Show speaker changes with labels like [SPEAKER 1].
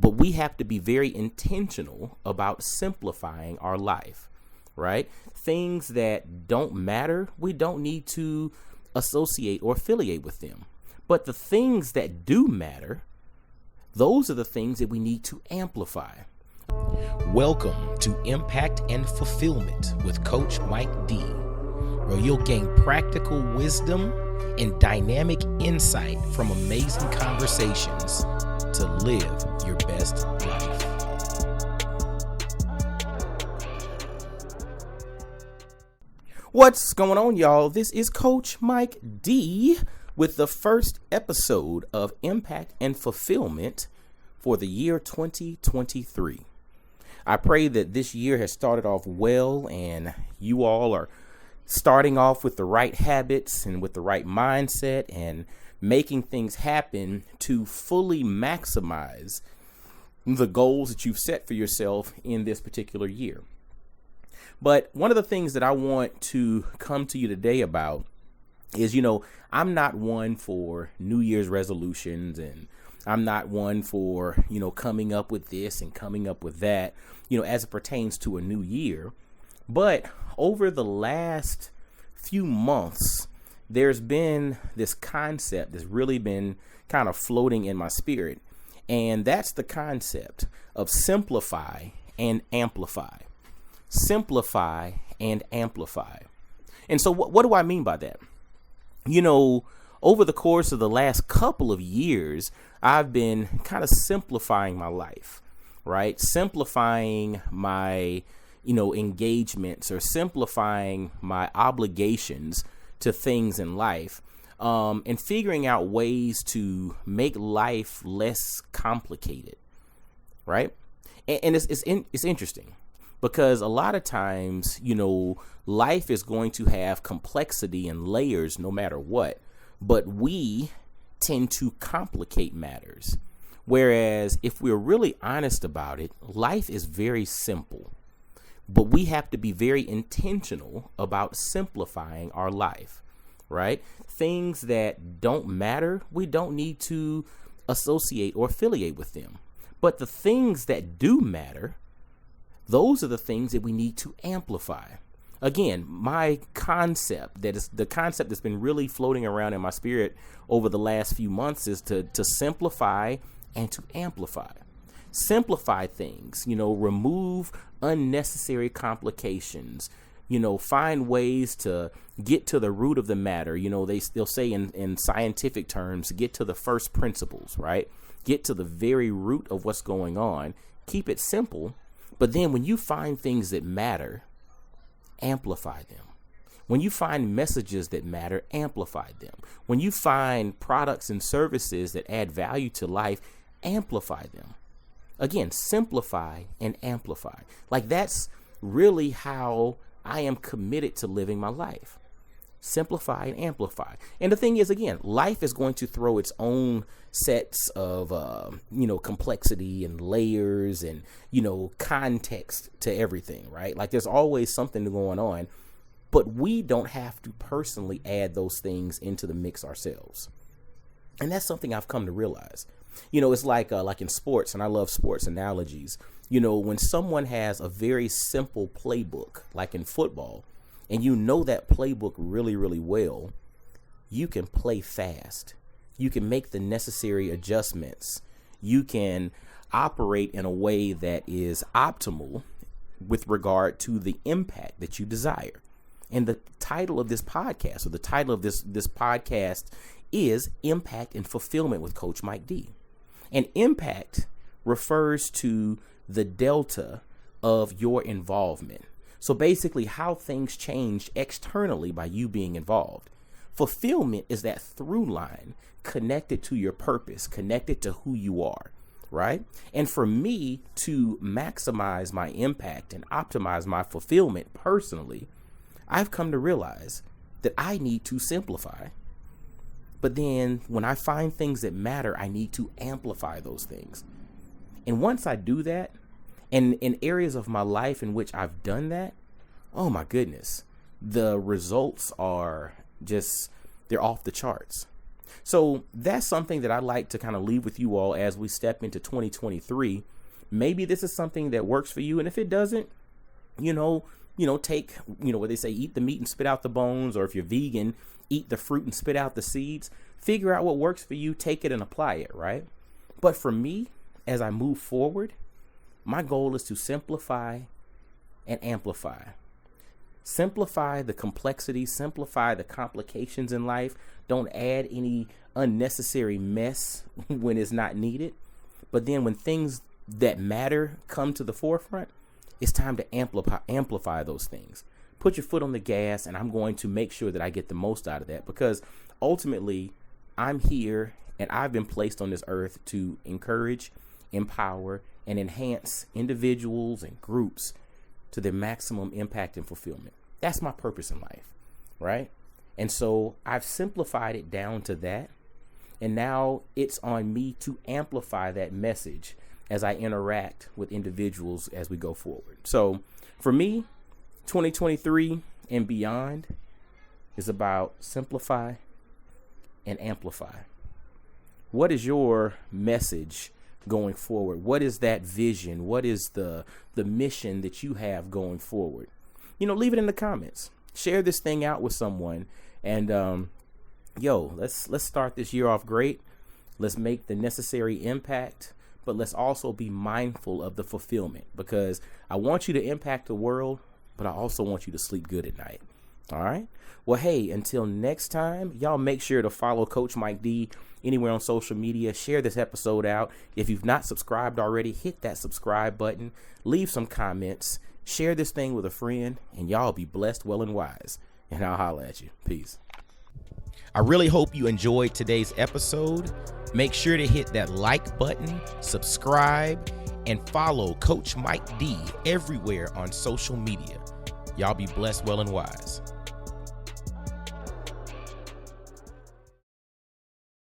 [SPEAKER 1] but we have to be very intentional about simplifying our life, right? Things that don't matter, we don't need to associate or affiliate with them. But the things that do matter, those are the things that we need to amplify. Welcome to Impact and Fulfillment with Coach Mike D, where you'll gain practical wisdom and dynamic insight from amazing conversations to live your best life. What's going on, y'all? This is Coach Mike D with the first episode of Impact and Fulfillment for the year 2023. I pray that this year has started off well and you all are starting off with the right habits and with the right mindset and making things happen to fully maximize the goals that you've set for yourself in this particular year. But one of the things that I want to come to you today about is, I'm not one for New Year's resolutions, and I'm not one for, coming up with this and coming up with that, as it pertains to a new year. But over the last few months, there's been this concept that's really been kind of floating in my spirit. And that's the concept of simplify and amplify. Simplify and amplify. And so what do I mean by that? Over the course of the last couple of years, I've been kind of simplifying my life, right? Simplifying my engagements, or simplifying my obligations to things in life, and figuring out ways to make life less complicated, right? And it's interesting because a lot of times, life is going to have complexity and layers no matter what, but we tend to complicate matters. Whereas if we're really honest about it, life is very simple. But we have to be very intentional about simplifying our life, right? Things that don't matter, we don't need to associate or affiliate with them. But the things that do matter, those are the things that we need to amplify. Again, my concept, that is the concept that's been really floating around in my spirit over the last few months, is to simplify and to amplify. Simplify things, remove unnecessary complications, find ways to get to the root of the matter. They'll say in scientific terms, get to the first principles, right? Get to the very root of what's going on. Keep it simple. But then when you find things that matter, amplify them. When you find messages that matter, amplify them. When you find products and services that add value to life, amplify them. Again, simplify and amplify. Like, that's really how I am committed to living my life. Simplify and amplify. And the thing is, again, life is going to throw its own sets of, complexity and layers and, context to everything, right? Like, there's always something going on, but we don't have to personally add those things into the mix ourselves. And that's something I've come to realize. It's like in sports, and I love sports analogies. When someone has a very simple playbook, like in football, and that playbook really, really well, you can play fast. You can make the necessary adjustments. You can operate in a way that is optimal with regard to the impact that you desire. And the title of this podcast, or the title of this podcast, is Impact and Fulfillment with Coach Mike D. And impact refers to the delta of your involvement. So basically how things change externally by you being involved. Fulfillment is that through line connected to your purpose, connected to who you are, right? And for me to maximize my impact and optimize my fulfillment personally, I've come to realize that I need to simplify. But then when I find things that matter, I need to amplify those things. And once I do that, and in areas of my life in which I've done that, oh my goodness, the results are they're off the charts. So that's something that I'd like to kind of leave with you all as we step into 2023. Maybe this is something that works for you. And if it doesn't, take, what they say, eat the meat and spit out the bones, or if you're vegan, eat the fruit and spit out the seeds. Figure out what works for you, take it and apply it, right? But for me, as I move forward, my goal is to simplify and amplify. Simplify the complexity, simplify the complications in life. Don't add any unnecessary mess when it's not needed. But then when things that matter come to the forefront, it's time to amplify those things. Put your foot on the gas, and I'm going to make sure that I get the most out of that, because ultimately I'm here and I've been placed on this earth to encourage, empower, and enhance individuals and groups to their maximum impact and fulfillment. That's my purpose in life, right? And so I've simplified it down to that. And now it's on me to amplify that message as I interact with individuals as we go forward. So for me, 2023 and beyond is about simplify and amplify. What is your message going forward? What is that vision? What is the mission that you have going forward? Leave it in the comments. Share this thing out with someone. And let's start this year off great. Let's make the necessary impact, but let's also be mindful of the fulfillment, because I want you to impact the world, but I also want you to sleep good at night. All right. Well, hey, until next time, y'all make sure to follow Coach Mike D anywhere on social media. Share this episode out. If you've not subscribed already, hit that subscribe button. Leave some comments. Share this thing with a friend, and y'all be blessed, well, and wise. And I'll holler at you. Peace. I really hope you enjoyed today's episode. Make sure to hit that like button, subscribe, and follow Coach Mike D everywhere on social media. Y'all be blessed, well, and wise.